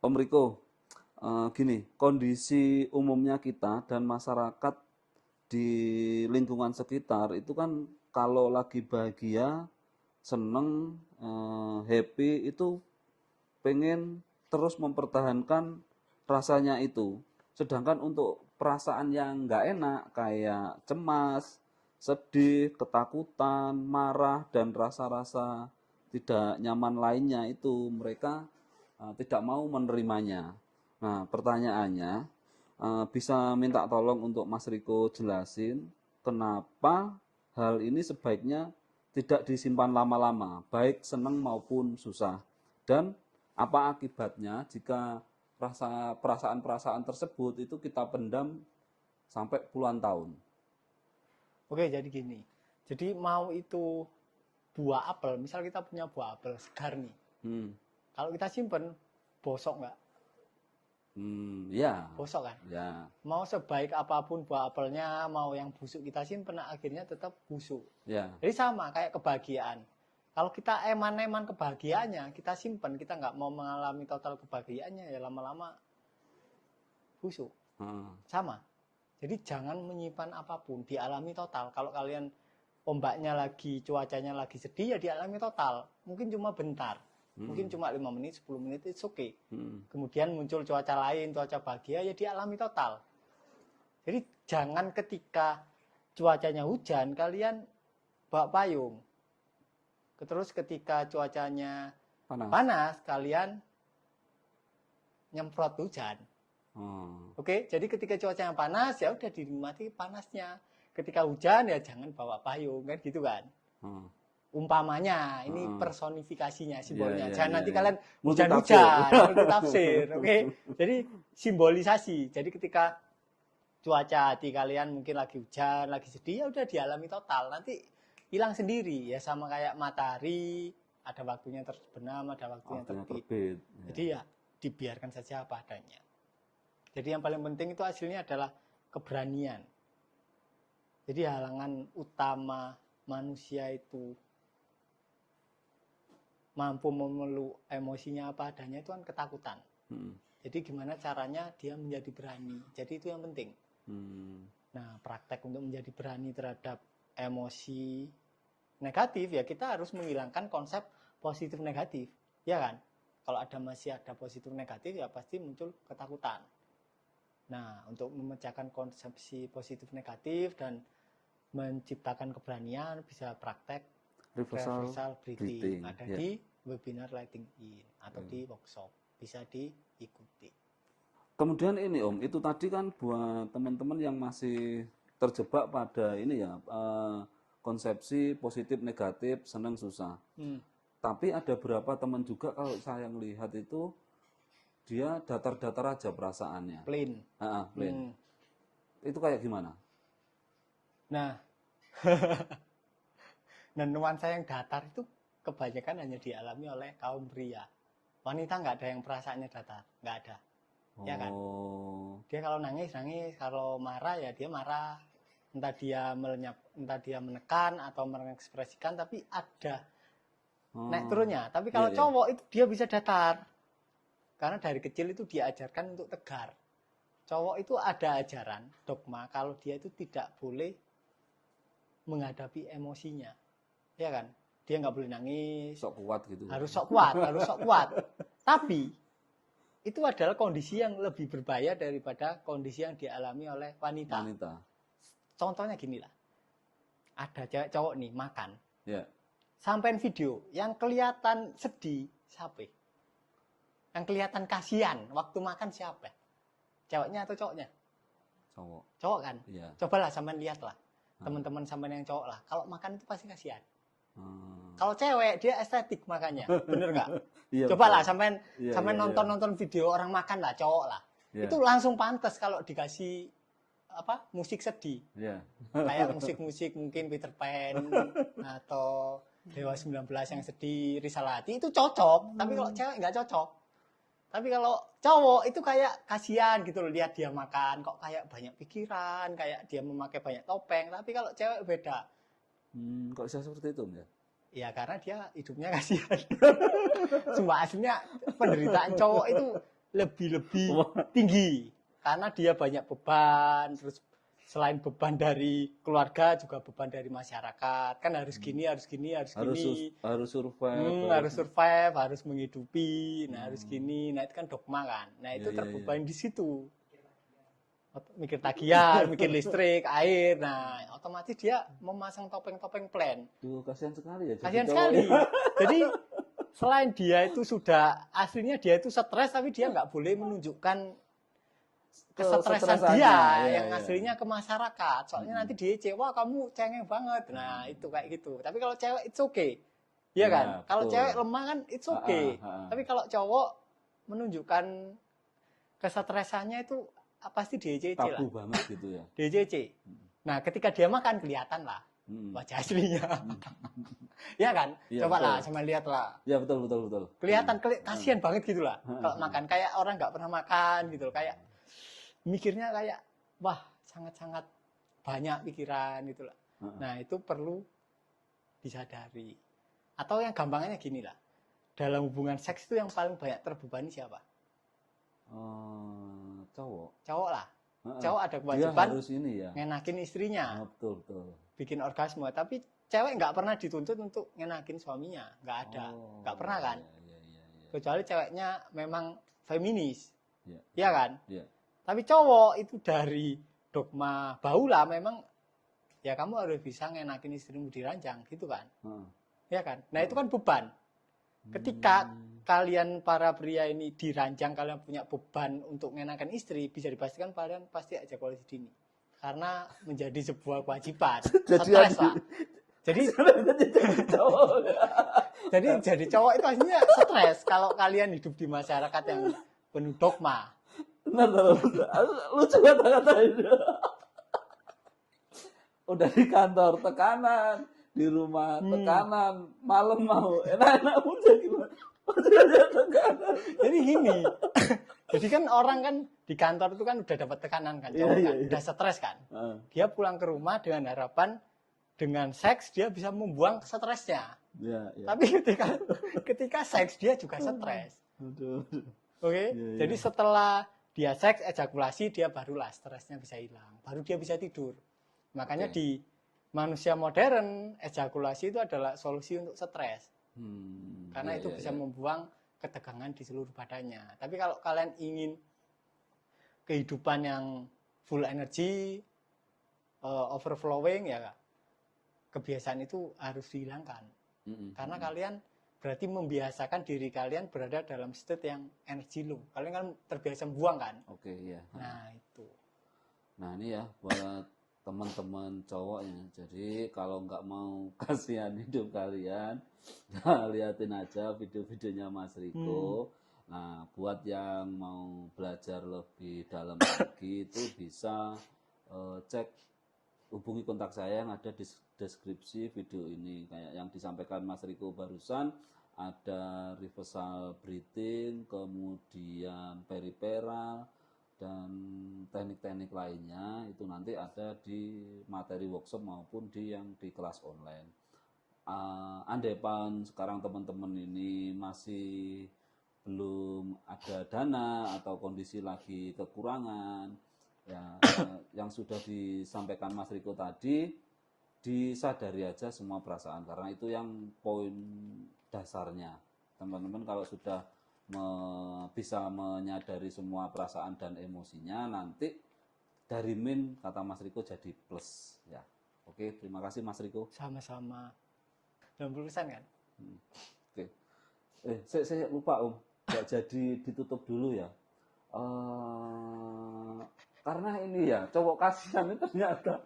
Om Riko, gini, kondisi umumnya kita dan masyarakat di lingkungan sekitar itu kan kalau lagi bahagia, seneng, happy itu pengen terus mempertahankan rasanya itu. Sedangkan untuk perasaan yang nggak enak kayak cemas, sedih, ketakutan, marah, dan rasa-rasa tidak nyaman lainnya itu mereka tidak mau menerimanya. Nah, pertanyaannya, bisa minta tolong untuk Mas Riko jelasin kenapa hal ini sebaiknya tidak disimpan lama-lama, baik senang maupun susah. Dan apa akibatnya jika perasaan-perasaan tersebut itu kita pendam sampai puluhan tahun. Oke, jadi gini. Jadi mau itu buah apel, misal kita punya buah apel segar nih. Kalau kita simpen, bosok nggak? Ya. Bosok kan? Ya. Mau sebaik apapun buah apelnya, mau yang busuk kita simpen, akhirnya tetap busuk. Ya. Jadi sama kayak kebahagiaan. Kalau kita eman-eman kebahagiaannya, kita simpen, kita nggak mau mengalami total kebahagiaannya, ya lama-lama busuk. Sama. Jadi jangan menyimpan apapun, dialami total. Kalau kalian ombaknya lagi, cuacanya lagi sedih, ya dialami total. Mungkin cuma bentar. Mungkin cuma 5 menit, 10 menit, it's okay. Kemudian muncul cuaca lain, cuaca bahagia, ya dialami total. Jadi jangan ketika cuacanya hujan, kalian bawa payung. Terus ketika cuacanya panas kalian nyemprot hujan. Oke, jadi ketika cuacanya panas, ya udah dinikmati panasnya. Ketika hujan, ya jangan bawa payung, kan gitu kan. Umpamanya, ini personifikasinya, simbolnya. Jangan nanti kalian hujan-hujan, multitafsir, oke? Jadi simbolisasi. Jadi ketika cuaca hati kalian mungkin lagi hujan, lagi sedih, ya udah dialami total. Nanti hilang sendiri, ya sama kayak matahari, ada waktunya terbenam, ada waktunya terbit. Jadi ya dibiarkan saja apa adanya. Jadi yang paling penting itu hasilnya adalah keberanian. Jadi halangan utama manusia itu mampu memeluk emosinya apa adanya itu kan ketakutan. Jadi gimana caranya dia menjadi berani. Jadi itu yang penting. Nah, praktek untuk menjadi berani terhadap emosi negatif, ya kita harus menghilangkan konsep positif negatif. Ya kan? Kalau masih ada positif negatif, ya pasti muncul ketakutan. Nah, untuk memecahkan konsepsi positif negatif dan menciptakan keberanian, bisa praktek reversal breathing. Ada di webinar Lighting In atau di workshop. Bisa diikuti. Kemudian ini Om, itu tadi kan buat teman-teman yang masih terjebak pada ini ya, konsepsi positif negatif, senang susah. Tapi ada beberapa teman juga kalau saya melihat itu dia datar-datar aja perasaannya. Plain. Plain. Itu kayak gimana? Nah, dan nuansa yang datar itu kebanyakan hanya dialami oleh kaum pria. Wanita nggak ada yang perasaannya datar, nggak ada. Ya kan? Dia kalau nangis, kalau marah ya dia marah. Entah dia melenyap, entah dia menekan atau mengekspresikan, tapi ada naik turunnya. Tapi kalau cowok itu dia bisa datar. Karena dari kecil itu diajarkan untuk tegar. Cowok itu ada ajaran, dogma, kalau dia itu tidak boleh menghadapi emosinya. Ya kan? Dia nggak boleh nangis. Sok kuat gitu. Harus sok kuat. Tapi itu adalah kondisi yang lebih berbahaya daripada kondisi yang dialami oleh wanita. Contohnya gini lah. Ada cewek cowok nih makan. Sampein video yang kelihatan sedih siapa? Yang kelihatan kasihan waktu makan siapa? Ceweknya atau cowoknya? Cowok kan? Cobalah sampein lihat lah. Teman-teman sampein yang cowok lah. Kalau makan itu pasti kasihan. Kalau cewek dia estetik makanya, bener nggak? Cobalah sampein nonton video orang makan lah, cowok lah. Itu langsung pantas kalau dikasih musik sedih. Kayak musik-musik mungkin Peter Pan atau Dewa 19 yang sedih, Risalati itu cocok. Tapi kalau cewek nggak cocok. Tapi kalau cowok itu kayak kasihan gitu loh, lihat dia makan kok kayak banyak pikiran, kayak dia memakai banyak topeng. Tapi kalau cewek beda. Kok bisa seperti itu ya? Ya karena dia hidupnya kasihan. Sumpah aslinya penderitaan cowok itu lebih tinggi karena dia banyak beban, terus selain beban dari keluarga juga beban dari masyarakat, kan harus gini harus survive, harus menghidupi, nah harus gini, nah itu kan dogma kan, nah itu terbebani di situ, mikir tagihan, mikir listrik, air, nah otomatis dia memasang topeng-topeng plan. Kasihan sekali ya. Kasihan sekali. Jadi selain dia itu sudah aslinya dia itu stres, tapi dia nggak boleh menunjukkan kesetresan dia yang aslinya ke masyarakat. Soalnya nanti dia cewek kamu cengeng banget. Nah itu kayak gitu. Tapi kalau cewek it's okay, iya kan? Kalau cewek lemah kan it's okay. Tapi kalau cowok menunjukkan kesetresannya itu pasti DCC lah. Tabu banget gitu ya. DCC. Nah ketika dia makan kelihatan lah wajah aslinya. Ya kan? Coba lah, sama lihat lah. Ya betul. Kelihatan, kasihan banget gitu lah. Kalau makan kayak orang nggak pernah makan gitu, kayak mikirnya kayak wah sangat-sangat banyak pikiran gitu lah. Nah itu perlu disadari. Atau yang gampangnya gini lah. Dalam hubungan seks itu yang paling banyak terbebani siapa? Cowok lah. Cowok ada kewajiban ngenakin istrinya. Betul. Bikin orgasme, tapi cewek nggak pernah dituntut untuk ngenakin suaminya, nggak ada, nggak pernah kan? Kecuali ceweknya memang feminis, ya kan? Tapi cowok itu dari dogma baula memang ya kamu harus bisa ngenakin istrimu di ranjang gitu kan, ya kan? Nah itu kan beban. Ketika kalian para pria ini di ranjang, kalian punya beban untuk ngenakan istri, bisa dipastikan kalian pasti ejakulasi dini. Karena menjadi sebuah kewajiban. Stres lah. Jadi cowok itu aslinya stres kalau kalian hidup di masyarakat yang penuh dogma. Benar. Lucu kata-kata itu. Udah di kantor tekanan, di rumah tekanan, malam mau enak-enak udah gimana? Jadi gini. Jadi kan orang kan di kantor itu kan udah dapat tekanan kan, udah stres kan. Dia pulang ke rumah dengan harapan dengan seks dia bisa membuang stresnya. Tapi ketika seks dia juga stres. Oke? Jadi setelah dia seks, ejakulasi, dia barulah stresnya bisa hilang. Baru dia bisa tidur. Makanya di manusia modern, ejakulasi itu adalah solusi untuk stres. Karena itu bisa membuang ketegangan di seluruh badannya. Tapi kalau kalian ingin kehidupan yang full energy, overflowing, ya kebiasaan itu harus dihilangkan. Karena kalian berarti membiasakan diri kalian berada dalam state yang energi low. Kalian kan terbiasa buang kan? Nah itu. Nah ini ya buat teman-teman cowoknya. Jadi kalau nggak mau kasihan hidup kalian, nah, liatin aja video-videonya Mas Riko. Nah buat yang mau belajar lebih dalam lagi itu bisa cek, hubungi kontak saya yang ada di deskripsi video ini. Kayak yang disampaikan Mas Riko barusan, ada reversal breathing, kemudian periperal, dan teknik-teknik lainnya itu nanti ada di materi workshop maupun di kelas online. Andaikan sekarang teman-teman ini masih belum ada dana atau kondisi lagi kekurangan, ya yang sudah disampaikan Mas Riko tadi, disadari aja semua perasaan, karena itu yang poin dasarnya. Teman-teman kalau sudah bisa menyadari semua perasaan dan emosinya, nanti dari min kata Mas Riko jadi plus ya. Oke, terima kasih Mas Riko. Sama-sama. 90% kan? Oke. Saya lupa Om, nggak jadi ditutup dulu ya. Karena ini ya cowok kasihan ini ternyata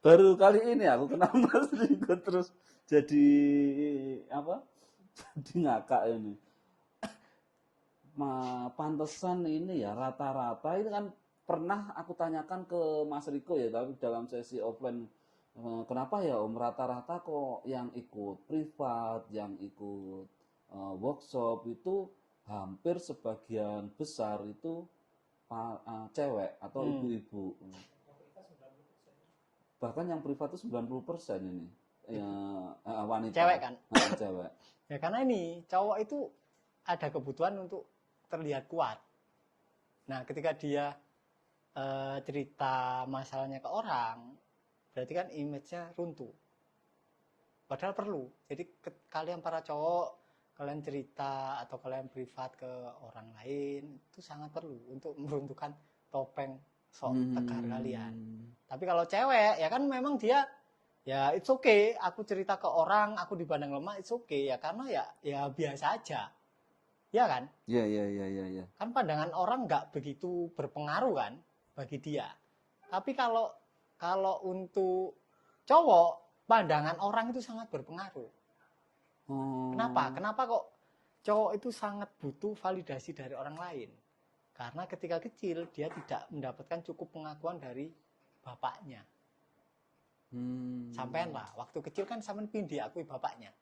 baru kali ini aku kenal Mas Riko terus jadi apa? Jadi ngakak ini. Pantesan ini ya rata-rata ini kan pernah aku tanyakan ke Mas Riko ya, tapi dalam sesi offline, kenapa ya Om rata-rata kok yang ikut privat, yang ikut workshop itu hampir sebagian besar itu cewek atau ibu-ibu. Bahkan yang privat itu 90% ini wanita. Cewek kan? Cewek. Ya karena ini cowok itu ada kebutuhan untuk terlihat kuat. Nah, ketika dia cerita masalahnya ke orang, berarti kan image-nya runtuh. Padahal perlu. Jadi kalian para cowok, kalian cerita atau kalian privat ke orang lain, itu sangat perlu untuk meruntuhkan topeng sok tegar kalian. Tapi kalau cewek, ya kan memang dia, ya it's okay, aku cerita ke orang, aku dipandang lemah, it's okay, ya karena ya biasa aja. Ya kan? Iya. Kan pandangan orang nggak begitu berpengaruh kan bagi dia. Tapi kalau untuk cowok, pandangan orang itu sangat berpengaruh. Kenapa? Kenapa kok cowok itu sangat butuh validasi dari orang lain? Karena ketika kecil dia tidak mendapatkan cukup pengakuan dari bapaknya. Sampean lah, waktu kecil kan sampean pin diakui bapaknya.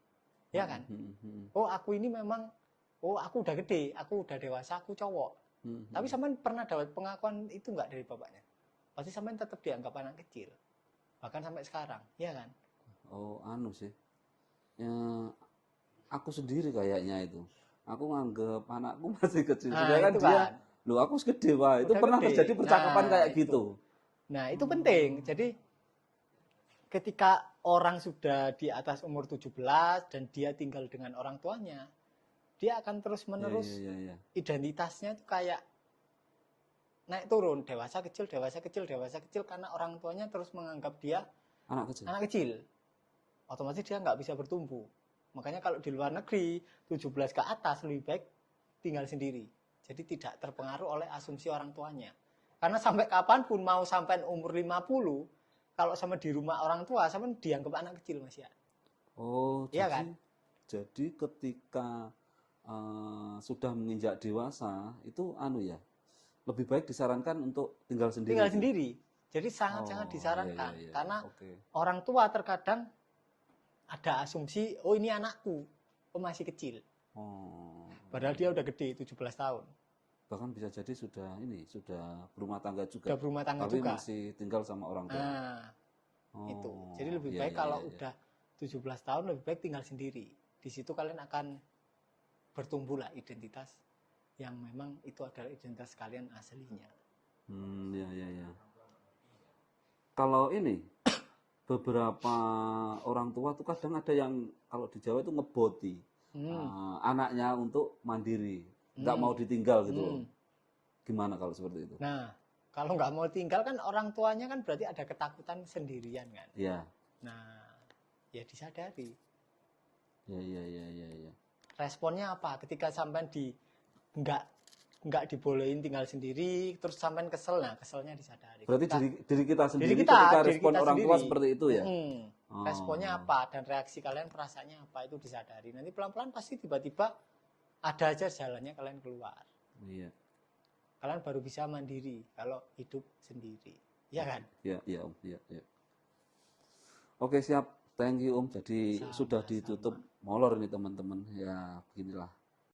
Ya kan? Oh, aku ini memang, oh aku udah gede, aku udah dewasa, aku cowok. Tapi sampean pernah dapat pengakuan itu enggak dari bapaknya? Pasti sampean tetap dianggap anak kecil. Bahkan sampai sekarang, ya kan? Oh, anu sih. Ya, aku sendiri kayaknya itu. Aku nganggep anakku masih kecil. Sedangkan dia, loh aku gede, wah. Itu pernah terjadi percakapan kayak gitu. Nah, itu penting. Jadi, ketika orang sudah di atas umur 17 dan dia tinggal dengan orang tuanya, dia akan terus-menerus identitasnya itu kayak naik turun, dewasa kecil karena orang tuanya terus menganggap dia anak kecil. Otomatis dia nggak bisa bertumbuh. Makanya kalau di luar negeri 17 ke atas lebih baik tinggal sendiri. Jadi tidak terpengaruh oleh asumsi orang tuanya. Karena sampai kapanpun mau sampai umur 50, kalau sama di rumah orang tua sama dianggap anak kecil Mas ya. Oh, iya kan? Jadi ketika sudah menginjak dewasa itu lebih baik disarankan untuk tinggal sendiri. Tinggal sendiri. Jadi sangat-sangat disarankan karena orang tua terkadang ada asumsi, oh ini anakku, oh masih kecil. Padahal dia udah gede, 17 tahun. Bahkan bisa jadi sudah berumah tangga juga. Sudah berumah tangga tapi juga. Masih tinggal sama orang tua. Nah, itu. Jadi lebih baik kalau udah 17 tahun lebih baik tinggal sendiri. Di situ kalian akan bertumbuhlah identitas yang memang itu adalah identitas kalian aslinya. Ya. Kalau ini beberapa orang tua tuh kadang ada yang kalau di Jawa itu ngeboti anaknya untuk mandiri, nggak mau ditinggal gitu loh. Gimana kalau seperti itu? Nah, kalau nggak mau tinggal kan orang tuanya kan berarti ada ketakutan sendirian kan? Iya. Nah, ya disadari. Ya. Responnya apa? Ketika sampean nggak dibolehin tinggal sendiri, terus sampean kesel, nah keselnya disadari. Berarti diri kita sendiri ketika respon orang tua seperti itu ya? Responnya apa dan reaksi kalian perasaannya apa itu disadari. Nanti pelan-pelan pasti tiba-tiba ada aja jalannya kalian keluar. Iya. Kalian baru bisa mandiri kalau hidup sendiri. Iya kan? Iya Om. Iya. Oke siap. Thank you Om. Jadi sudah ditutup molor ini teman-teman. Ya beginilah.